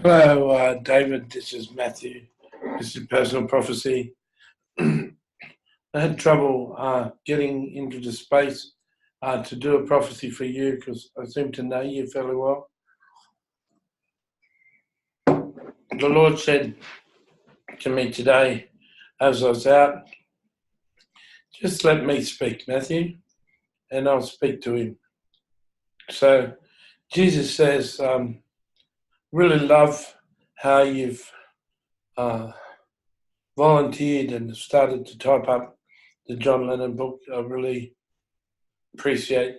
Hello, David. This is Matthew. This is Personal Prophecy. I had trouble getting into the space to do a prophecy for you because I seem to know you fairly well. The Lord said to me today as I was out, just let me speak, Matthew, and I'll speak to him. So Jesus says, really love how you've volunteered and started to type up the John Lennon book. I really appreciate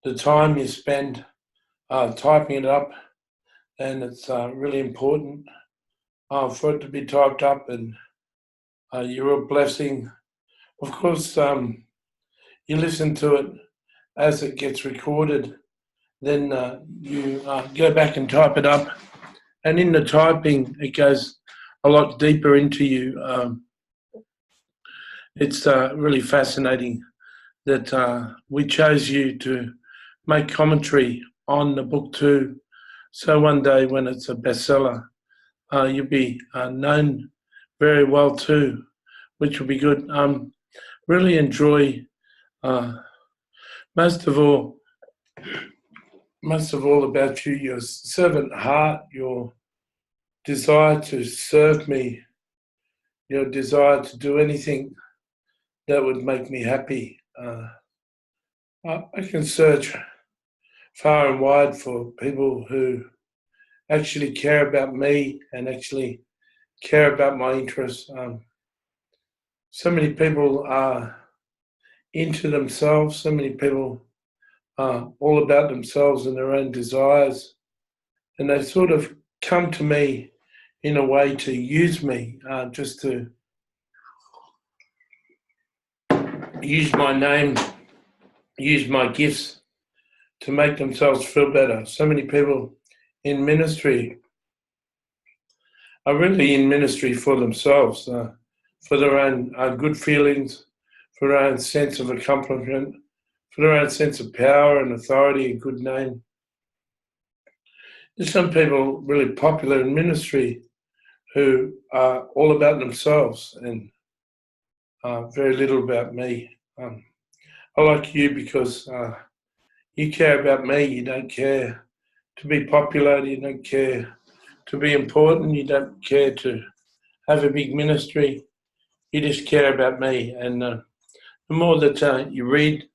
the time you spend typing it up, and it's really important for it to be typed up, and you're a blessing. Of course, you listen to it as it gets recorded, then you go back and type it up, and in the typing it goes a lot deeper into you. It's really fascinating that we chose you to make commentary on the book too. So one day when it's a bestseller, you'll be known very well too, which will be good. Really enjoy most of all about you, your servant heart, your desire to serve me, your desire to do anything that would make me happy. I can search far and wide for people who actually care about me and actually care about my interests. So many people are into themselves, so many people are all about themselves and their own desires, and they sort of come to me in a way to use me, just to use my name, use my gifts to make themselves feel better. So many people in ministry are really in ministry for themselves, for their own good feelings, for their own sense of accomplishment, for their own sense of power and authority and good name. There's some people really popular in ministry who are all about themselves and very little about me. I like you because you care about me. You don't care to be popular. You don't care to be important. You don't care to have a big ministry. You just care about me. And the more that you read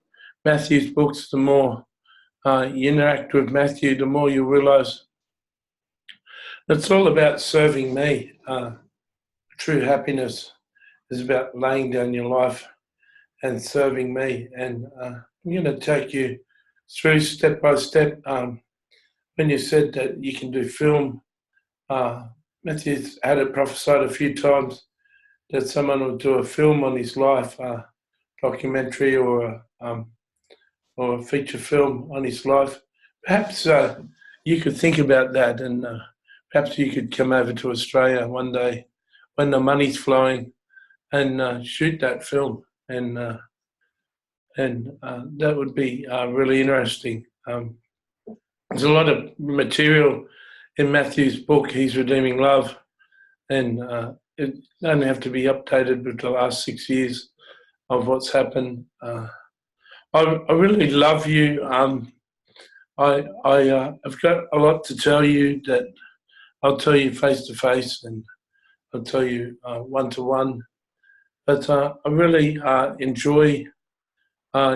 Matthew's books, the more you interact with Matthew, the more you realise it's all about serving me. True happiness is about laying down your life and serving me. And I'm going to take you through step by step. When you said that you can do film, Matthew's had it prophesied a few times that someone will do a film on his life, a documentary or a feature film on his life. Perhaps you could think about that, and perhaps you could come over to Australia one day when the money's flowing and shoot that film, and that would be really interesting. There's a lot of material in Matthew's book, His Redeeming Love, and it doesn't have to be updated with the last 6 years of what's happened. I really love you. I've got a lot to tell you that I'll tell you face to face, and I'll tell you one to one. But I really enjoy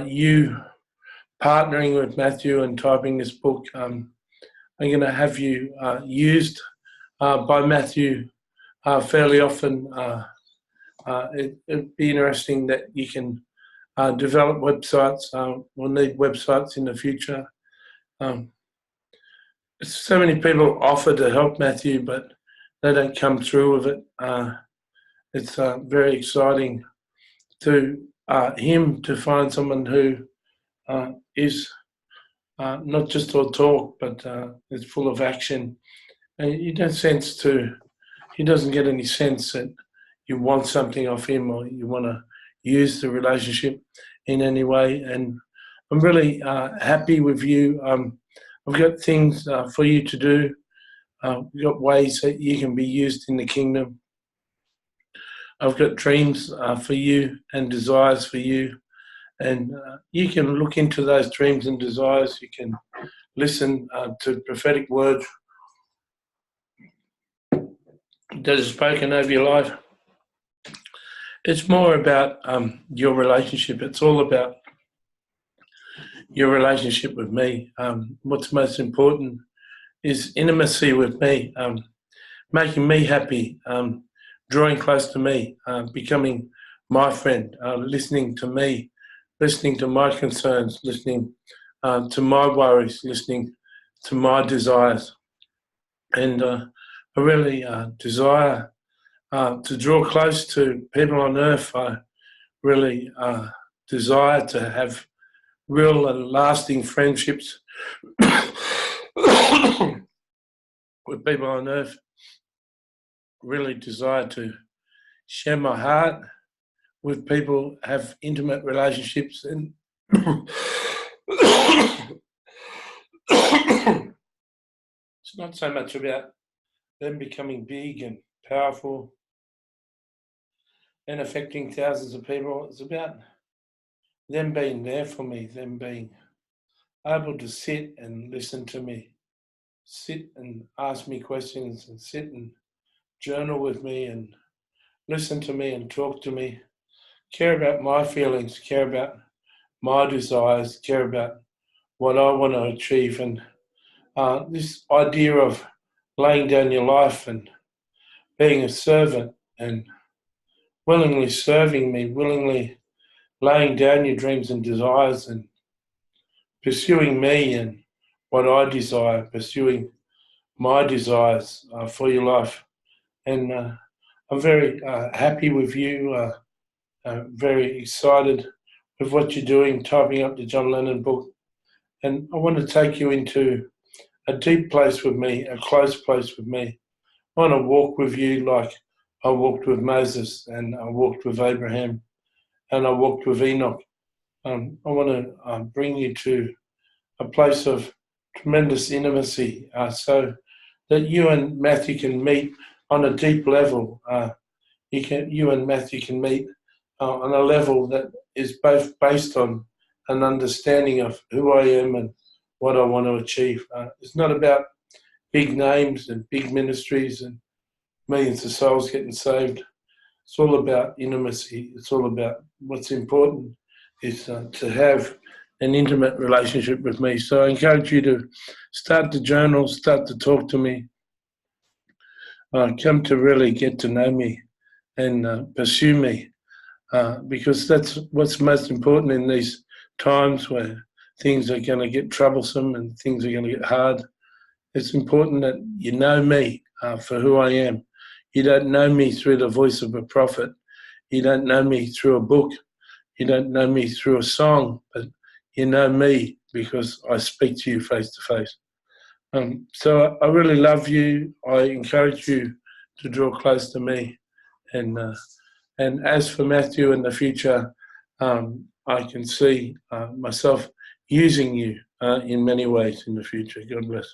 you partnering with Matthew and typing this book. I'm going to have you used by Matthew fairly often. It'd be interesting that you can develop websites. We'll need websites in the future. So many people offer to help Matthew, but they don't come through with it. It's very exciting to him to find someone who is not just all talk, but is full of action. And he doesn't get any sense that you want something off him or you want to use the relationship in any way. And I'm really happy with you. I've got things for you to do. We've got ways that you can be used in the kingdom. I've got dreams for you and desires for you. And you can look into those dreams and desires. You can listen to prophetic words that is spoken over your life. It's more about your relationship. It's all about your relationship with me. What's most important is intimacy with me, making me happy, drawing close to me, becoming my friend, listening to me, listening to my concerns, listening to my worries, listening to my desires. And I really desire to draw close to people on earth. I really desire to have real and lasting friendships with people on earth. Really desire to share my heart with people, have intimate relationships, and it's not so much about them becoming big and powerful and affecting thousands of people. It's about them being there for me, them being able to sit and listen to me, sit and ask me questions, and sit and journal with me and listen to me and talk to me, care about my feelings, care about my desires, care about what I want to achieve. And this idea of laying down your life and being a servant and willingly serving me, willingly laying down your dreams and desires and pursuing me and what I desire, pursuing my desires for your life. And I'm very happy with you, very excited with what you're doing, typing up the John Lennon book. And I want to take you into a deep place with me, a close place with me. I want to walk with you like I walked with Moses, and I walked with Abraham, and I walked with Enoch. I want to bring you to a place of tremendous intimacy so that you and Matthew can meet on a deep level. You and Matthew can meet on a level that is both based on an understanding of who I am and what I want to achieve. It's not about big names and big ministries and millions of souls getting saved. It's all about intimacy. It's all about what's important is to have an intimate relationship with me. So I encourage you to start to journal, start to talk to me, come to really get to know me and pursue me, because that's what's most important in these times where things are going to get troublesome and things are going to get hard. It's important that you know me for who I am. You don't know me through the voice of a prophet. You don't know me through a book. You don't know me through a song, but you know me because I speak to you face to face. So I really love you. I encourage you to draw close to me. And as for Matthew in the future, I can see myself using you in many ways in the future. God bless.